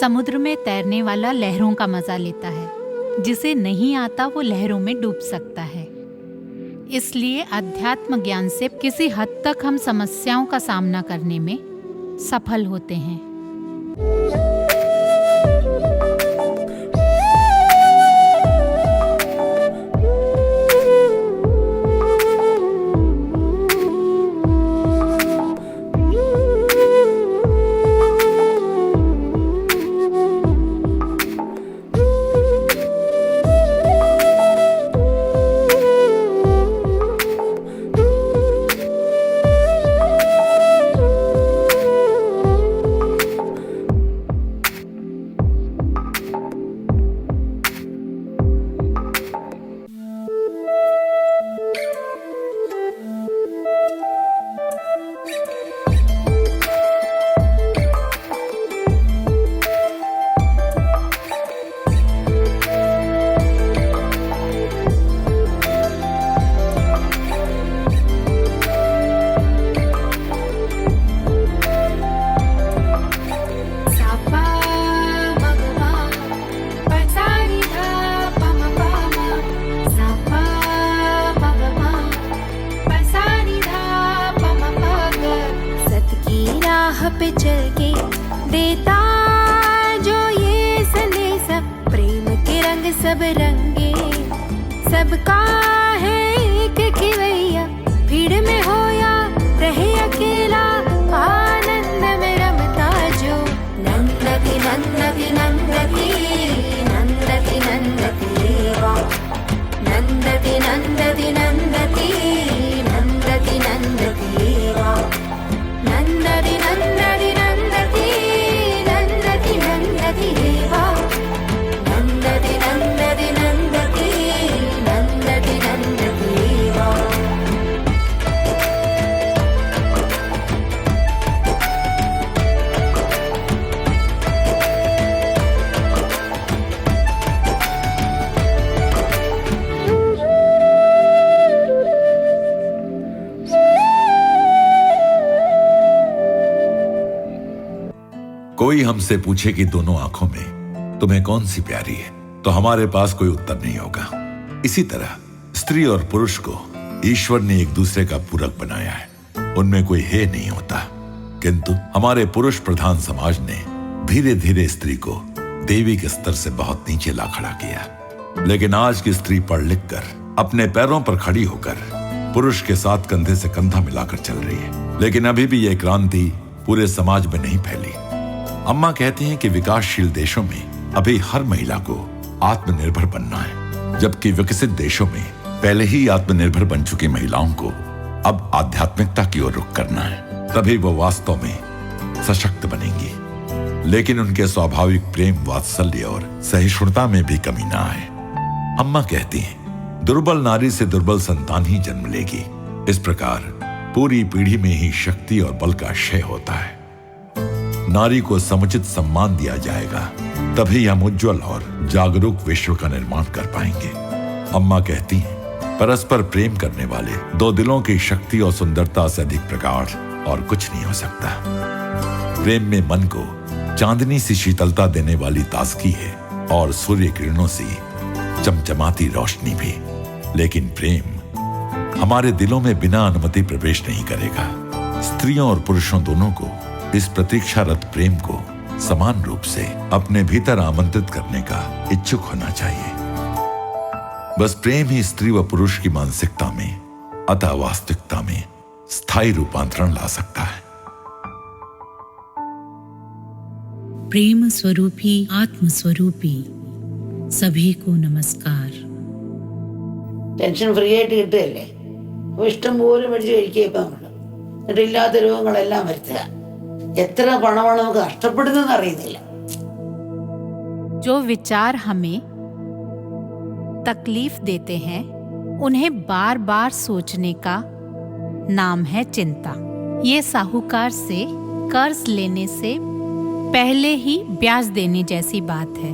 समुद्र में तैरने वाला लहरों का मजा लेता है, जिसे नहीं आता वो लहरों में डूब सकता है। इसलिए अध्यात्म ज्ञान से किसी हद तक हम समस्याओं का सामना करने में सफल होते हैं। पे चल के देता जो ये संदेश, प्रेम के रंग सब रंगे, सबका है एक खिवैया, भीड़ में हो या रहे अकेला, आनंद में रमता जो नंदती नंदती नंदती नंदती नंदती वाह, नंदती नंदती नंदती नंदती नंदती वाह, नंदती नंदती नंदती नंदती नंदती देवा, नंदती नंदती नंदती नंदती नंदती देवा। कोई हमसे पूछे कि दोनों आंखों में तुम्हें कौन सी प्यारी है, तो हमारे पास कोई उत्तर नहीं होगा। इसी तरह स्त्री और पुरुष को ईश्वर ने एक दूसरे का पूरक बनाया है, उनमें कोई हे नहीं होता। किंतु हमारे पुरुष प्रधान समाज ने धीरे धीरे स्त्री को देवी के स्तर से बहुत नीचे ला खड़ा किया। लेकिन आज की स्त्री पढ़ लिख कर अपने पैरों पर खड़ी होकर पुरुष के साथ कंधे से कंधा मिलाकर चल रही है। लेकिन अभी भी यह क्रांति पूरे समाज में नहीं फैली। अम्मा कहती हैं कि विकासशील देशों में अभी हर महिला को आत्मनिर्भर बनना है, जबकि विकसित देशों में पहले ही आत्मनिर्भर बन चुकी महिलाओं को अब आध्यात्मिकता की ओर रुख करना है, तभी वो वास्तव में सशक्त बनेंगी। लेकिन उनके स्वाभाविक प्रेम, वात्सल्य और सहिष्णुता में भी कमी ना आए। अम्मा कहती हैं, दुर्बल नारी से दुर्बल संतान ही जन्म लेगी। इस प्रकार पूरी पीढ़ी में ही शक्ति और बल का क्षय होता है। नारी को समुचित सम्मान दिया जाएगा, तभी हम उज्जवल और जागरूक विश्व का निर्माण कर पाएंगे। अम्मा कहती हैं, परस्पर प्रेम करने वाले दो दिलों की शक्ति और सुंदरता से अधिक प्रगाढ़ और कुछ नहीं हो सकता। प्रेम में मन को चांदनी सी शीतलता देने वाली ताजगी है और सूर्य किरणों सी चमचमाती रोशनी भी। लेकिन प्रेम हमारे दिलों में बिना अनुमति प्रवेश नहीं करेगा। स्त्रियों और पुरुषों दोनों को इस प्रतीक्षारत प्रेम को समान रूप से अपने भीतर आमंत्रित करने का इच्छुक होना चाहिए। बस प्रेम ही स्त्री व पुरुष की मानसिकता में अतः वास्तविकता में स्थायी रूपांतरण ला सकता है। प्रेम स्वरूपी आत्म स्वरूपी सभी को नमस्कार। ടെൻഷൻ ഫ്രീ ആയിട്ട് കിട്ടുകയല്ലേ, അപ്പോൾ ഇഷ്ടം പോലെ മേടിച്ച് കഴിക്കുക നമ്മൾ, എന്നിട്ട് ഇല്ലാത്ത രോഗങ്ങളെല്ലാം വരുത്തുക। എത്ര പണമാണ് നമുക്ക് നഷ്ടപ്പെടുന്നതെന്ന് അറിയുന്നില്ല। जो विचार हमें तकलीफ देते हैं उन्हें बार बार सोचने का नाम है चिंता। ये साहूकार से कर्ज लेने से पहले ही ब्याज देने जैसी बात है।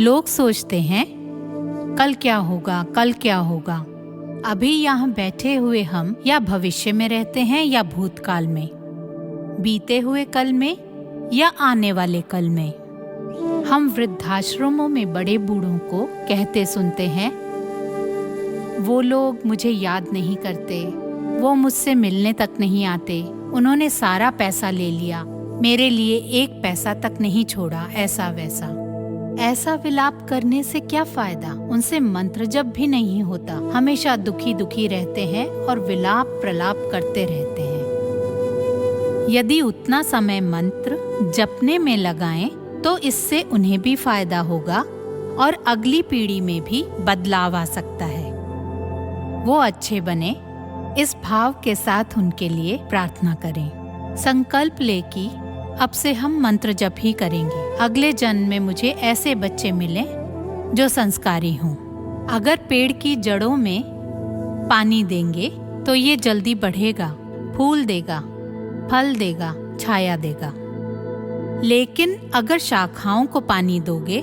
लोग सोचते हैं कल क्या होगा, कल क्या होगा। अभी यहाँ बैठे हुए हम या भविष्य में रहते हैं या भूतकाल में, बीते हुए कल में या आने वाले कल में। हम वृद्धाश्रमों में बड़े बूढ़ों को कहते सुनते हैं, वो लोग मुझे याद नहीं करते, वो मुझसे मिलने तक नहीं आते, उन्होंने सारा पैसा ले लिया, मेरे लिए एक पैसा तक नहीं छोड़ा, ऐसा वैसा। ऐसा विलाप करने से क्या फायदा? उनसे मंत्र जप भी नहीं होता, हमेशा दुखी दुखी रहते हैं और विलाप प्रलाप करते रहते हैं। यदि उतना समय मंत्र जपने में लगाएं तो इससे उन्हें भी फायदा होगा और अगली पीढ़ी में भी बदलाव आ सकता है। वो अच्छे बने, इस भाव के साथ उनके लिए प्रार्थना करें। संकल्प ले कि अब से हम मंत्र जप ही करेंगे। अगले जन्म में मुझे ऐसे बच्चे मिले जो संस्कारी हों। अगर पेड़ की जड़ों में पानी देंगे तो ये जल्दी बढ़ेगा, फूल देगा, फल देगा, छाया देगा। लेकिन अगर शाखाओं को पानी दोगे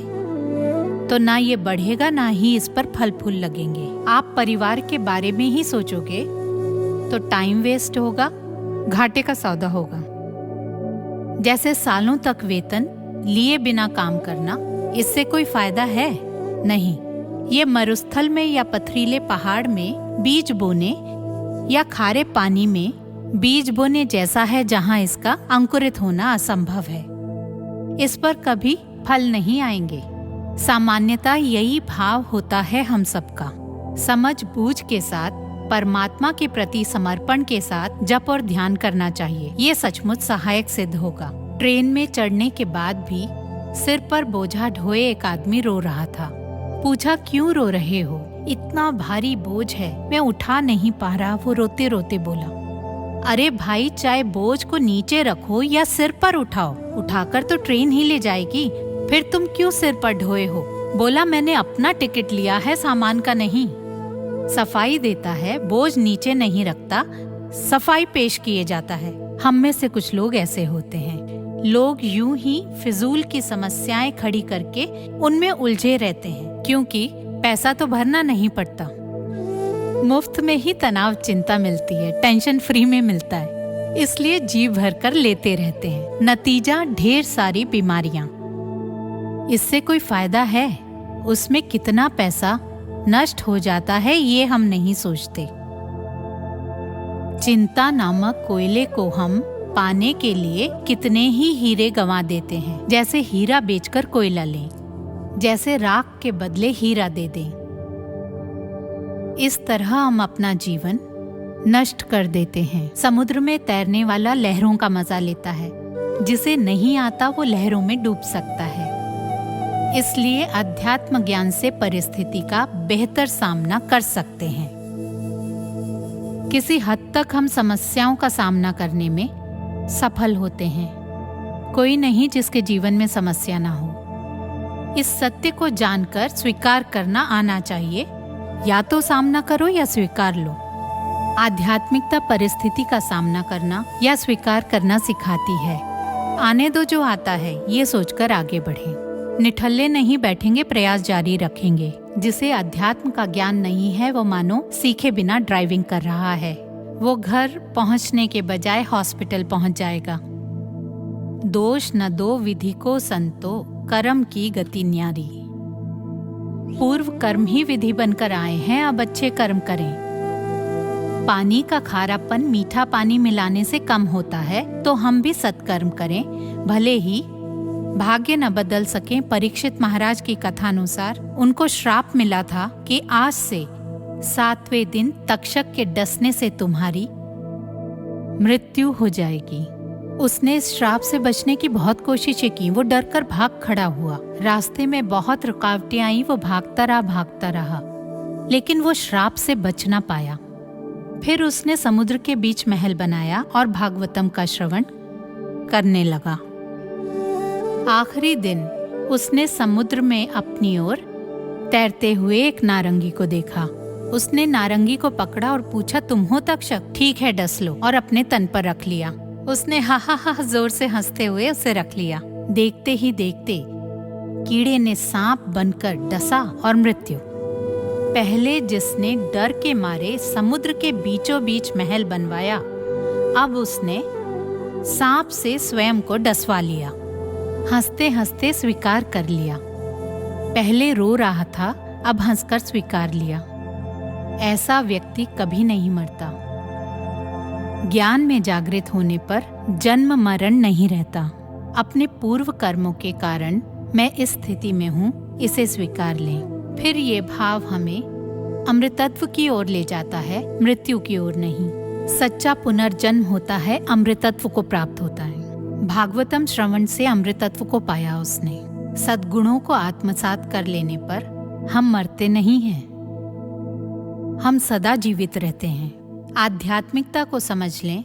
तो ना ये बढ़ेगा, ना ही इस पर फल फूल लगेंगे। आप परिवार के बारे में ही सोचोगे तो टाइम वेस्ट होगा, घाटे का सौदा होगा। जैसे सालों तक वेतन लिए बिना काम करना, इससे कोई फायदा है नहीं। ये मरुस्थल में या पथरीले पहाड़ में बीज बोने या खारे पानी में बीज बोने जैसा है, जहां इसका अंकुरित होना असंभव है। इस पर कभी फल नहीं आएंगे। सामान्यतः यही भाव होता है हम सबका। समझ बूझ के साथ, परमात्मा के प्रति समर्पण के साथ जप और ध्यान करना चाहिए। ये सचमुच सहायक सिद्ध होगा। ट्रेन में चढ़ने के बाद भी सिर पर बोझा ढोए एक आदमी रो रहा था। पूछा, क्यों रो रहे हो? इतना भारी बोझ है, मैं उठा नहीं पा रहा। वो रोते रोते बोला, अरे भाई, चाहे बोझ को नीचे रखो या सिर पर उठाओ, उठाकर तो ट्रेन ही ले जाएगी, फिर तुम क्यों सिर पर ढोए हो? बोला, मैंने अपना टिकट लिया है, सामान का नहीं। सफाई देता है, बोझ नीचे नहीं रखता, सफाई पेश किए जाता है। हम में से कुछ लोग ऐसे होते हैं। लोग यूं ही फिजूल की समस्याएं खड़ी करके उनमें उलझे रहते हैं, क्योंकि पैसा तो भरना नहीं पड़ता। मुफ्त में ही तनाव चिंता मिलती है, टेंशन फ्री में मिलता है, इसलिए जी भर कर लेते रहते हैं। नतीजा ढेर सारी बीमारियां। इससे कोई फायदा है? उसमें कितना पैसा नष्ट हो जाता है ये हम नहीं सोचते। चिंता नामक कोयले को हम पाने के लिए कितने ही हीरे गंवा देते हैं। जैसे हीरा बेचकर कोयला लें, जैसे राख के बदले हीरा दे दें। इस तरह हम अपना जीवन नष्ट कर देते हैं। समुद्र में तैरने वाला लहरों का मजा लेता है, जिसे नहीं आता वो लहरों में डूब सकता है। इसलिए अध्यात्म ज्ञान से परिस्थिति का बेहतर सामना कर सकते हैं। किसी हद तक हम समस्याओं का सामना करने में सफल होते हैं। कोई नहीं जिसके जीवन में समस्या ना हो। इस सत्य को जानकर स्वीकार करना आना चाहिए। या तो सामना करो या स्वीकार लो। आध्यात्मिकता परिस्थिति का सामना करना या स्वीकार करना सिखाती है। आने दो जो आता है, ये सोचकर आगे बढ़ें। निठल्ले नहीं बैठेंगे, प्रयास जारी रखेंगे। जिसे अध्यात्म का ज्ञान नहीं है वो मानो सीखे बिना ड्राइविंग कर रहा है। वो घर पहुंचने के बजाय हॉस्पिटल पहुंच जाएगा। दोष न दो विधि को संतो, कर्म की गति न्यारी। पूर्व कर्म ही विधि बनकर आए हैं, अब अच्छे कर्म करें। पानी का खारापन मीठा पानी मिलाने से कम होता है, तो हम भी सत्कर्म करें। भले ही भाग्य न बदल सके। परीक्षित महाराज की कथानुसार उनको श्राप मिला था कि आज से 7वें दिन तक्षक के डसने से तुम्हारी मृत्यु हो जाएगी। उसने इस श्राप से बचने की बहुत कोशिशें की। वो डर कर भाग खड़ा हुआ। रास्ते में बहुत रुकावटें आई, वो भागता रहा, लेकिन वो श्राप से बच ना पाया। फिर उसने समुद्र के बीच महल बनाया और भागवतम का श्रवण करने लगा। आखिरी दिन उसने समुद्र में अपनी ओर तैरते हुए एक नारंगी को देखा। उसने नारंगी को पकड़ा और पूछा, तुम हो तक्षक? ठीक है, डस लो, और अपने तन पर रख लिया। उसने हा हा हा जोर से हंसते हुए उसे रख लिया। देखते ही देखते कीड़े ने सांप बनकर डसा और मृत्यु। पहले जिसने डर के मारे समुद्र के बीचों बीच महल बनवाया, अब उसने सांप से स्वयं को डसवा लिया। हंसते हंसते स्वीकार कर लिया। पहले रो रहा था, अब हंसकर स्वीकार लिया। ऐसा व्यक्ति कभी नहीं मरता। ज्ञान में जागृत होने पर जन्म मरण नहीं रहता। अपने पूर्व कर्मों के कारण मैं इस स्थिति में हूँ, इसे स्वीकार लें। फिर ये भाव हमें अमृतत्व की ओर ले जाता है, मृत्यु की ओर नहीं। सच्चा पुनर्जन्म होता है, अमृतत्व को प्राप्त होता है। भागवतम श्रवण से अमृतत्व को पाया उसने। सद्गुणों को आत्मसात कर लेने पर हम मरते नहीं हैं, हम सदा जीवित रहते हैं। आध्यात्मिकता को समझ लें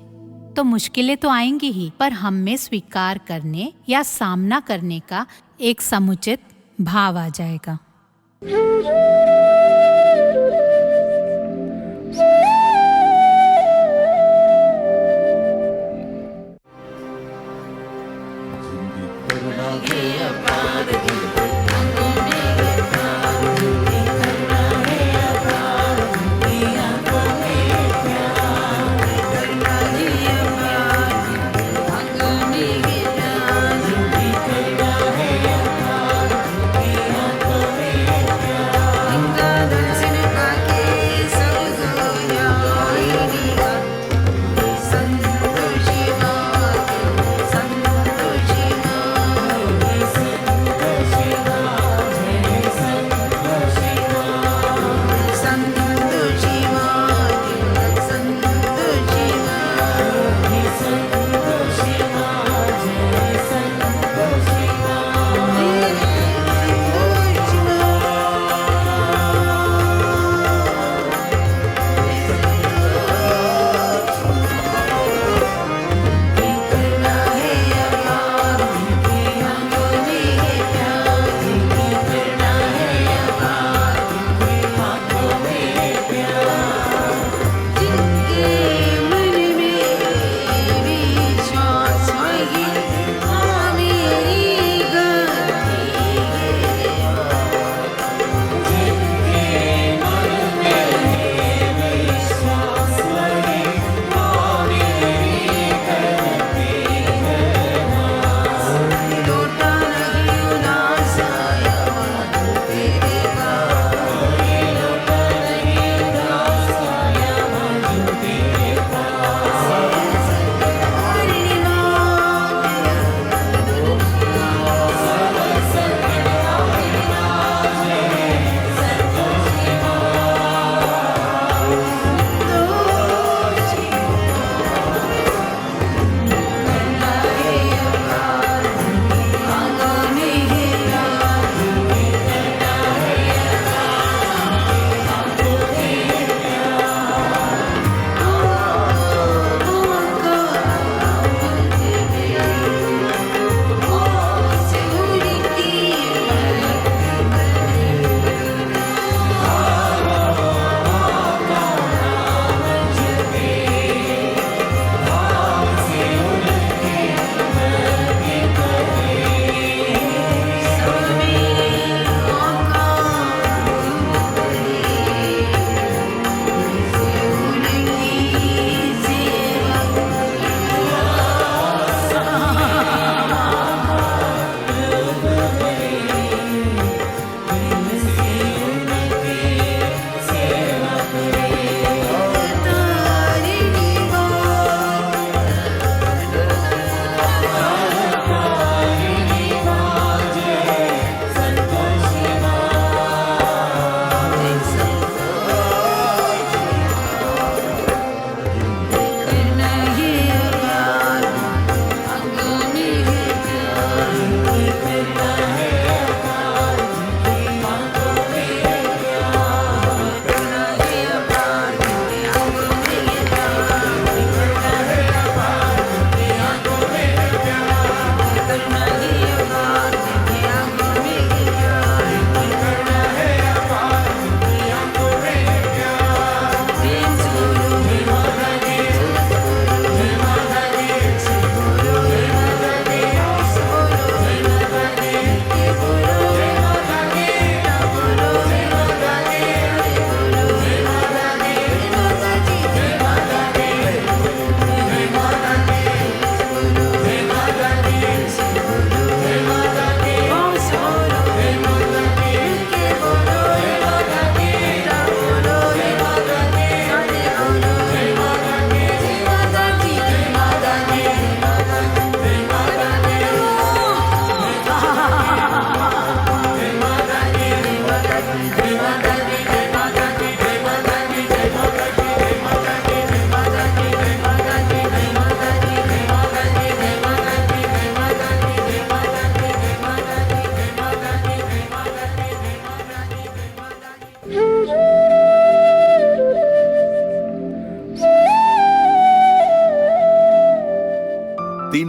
तो मुश्किलें तो आएंगी ही, पर हम में स्वीकार करने या सामना करने का एक समुचित भाव आ जाएगा।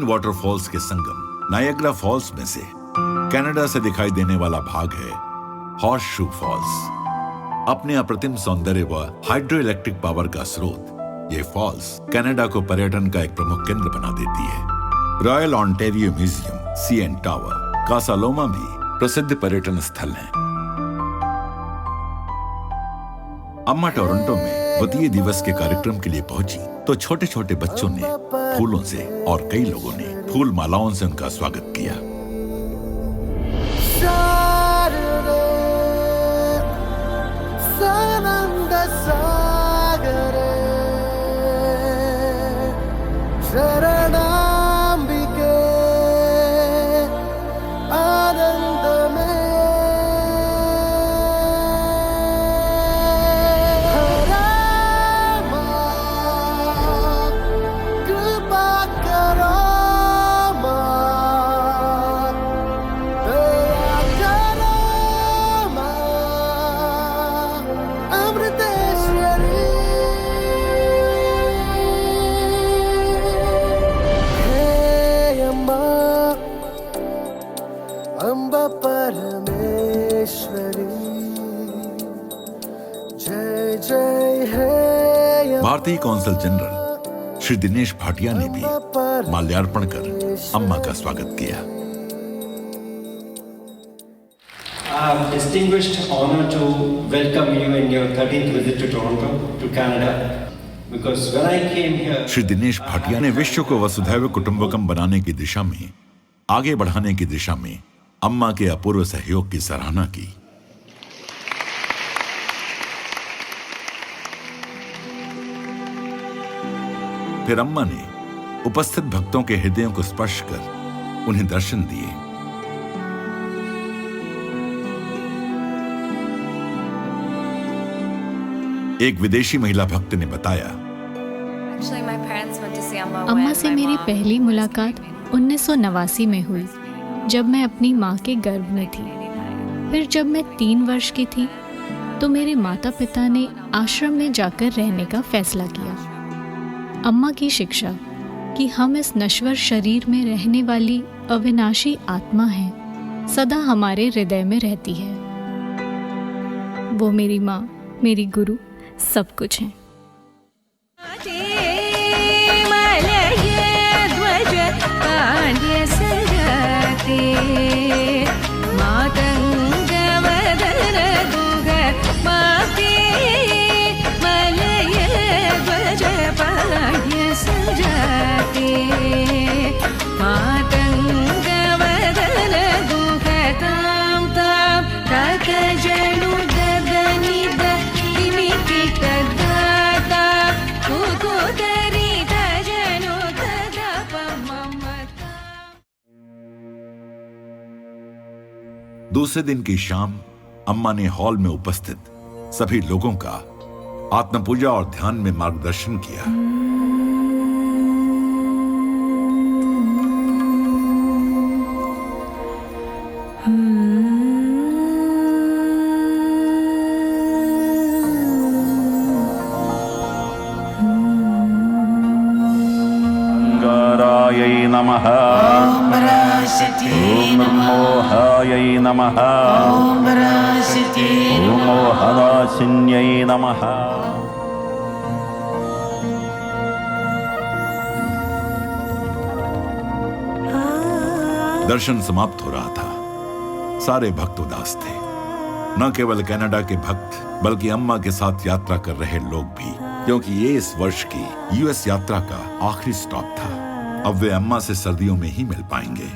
वाटरफॉल्स के संगम नायग्रा फॉल्स में से कनाडा से दिखाई देने वाला भाग है हॉर्स शू फॉल्स। अपने अप्रतिम सौंदर्य व हाइड्रो इलेक्ट्रिक पावर का स्रोत ये फॉल्स कनाडा को पर्यटन का एक प्रमुख केंद्र बना देती है। Royal Ontario Museum, CN Tower, Casa Loma भी प्रसिद्ध पर्यटन स्थल हैं। अम्मा टोरंटो में द्वितीय दिवस के कार्यक्रम के लिए पहुंची तो छोटे छोटे बच्चों ने फूलों से और कई लोगों ने फूल मालाओं से उनका स्वागत किया। भारतीय कौंसल जनरल श्री दिनेश भाटिया ने भी माल्यार्पण कर अम्मा का स्वागत किया। I have distinguished honor to welcome you in your 13th visit to Toronto, to Canada. Because when I came here, Shri Dinesh Bhatia ने विश्व को वसुधैव कुटुंबकम बनाने की दिशा में, आगे बढ़ाने की दिशा में अम्मा के अपूर्व सहयोग की सराहना की। फिर अम्मा ने उपस्थित भक्तों के हृदयों को स्पर्श कर उन्हें दर्शन दिए। एक विदेशी महिला भक्त ने बताया, अम्मा से मेरी पहली मुलाकात 1989 में हुई, जब मैं अपनी माँ के गर्भ में थी। फिर जब मैं 3 वर्ष की थी तो मेरे माता पिता ने आश्रम में जाकर रहने का फैसला किया। अम्मा की शिक्षा कि हम इस नश्वर शरीर में रहने वाली अविनाशी आत्मा हैं, सदा हमारे हृदय में रहती है। वो मेरी माँ, मेरी गुरु, सब कुछ है। दूसरे दिन की शाम अम्मा ने हॉल में उपस्थित सभी लोगों का आत्म पूजा और ध्यान में मार्गदर्शन किया। अंगारायै नमः। ओम मोहायै नमः। ओम मोहनाशिन्यै नमः। दर्शन समाप्त हो रहा था। सारे भक्त उदास थे। न केवल कनाडा के भक्त बल्कि अम्मा के साथ यात्रा कर रहे लोग भी, क्योंकि ये इस वर्ष की यूएस यात्रा का आखिरी स्टॉप था। अब वे अम्मा से सर्दियों में ही मिल पाएंगे।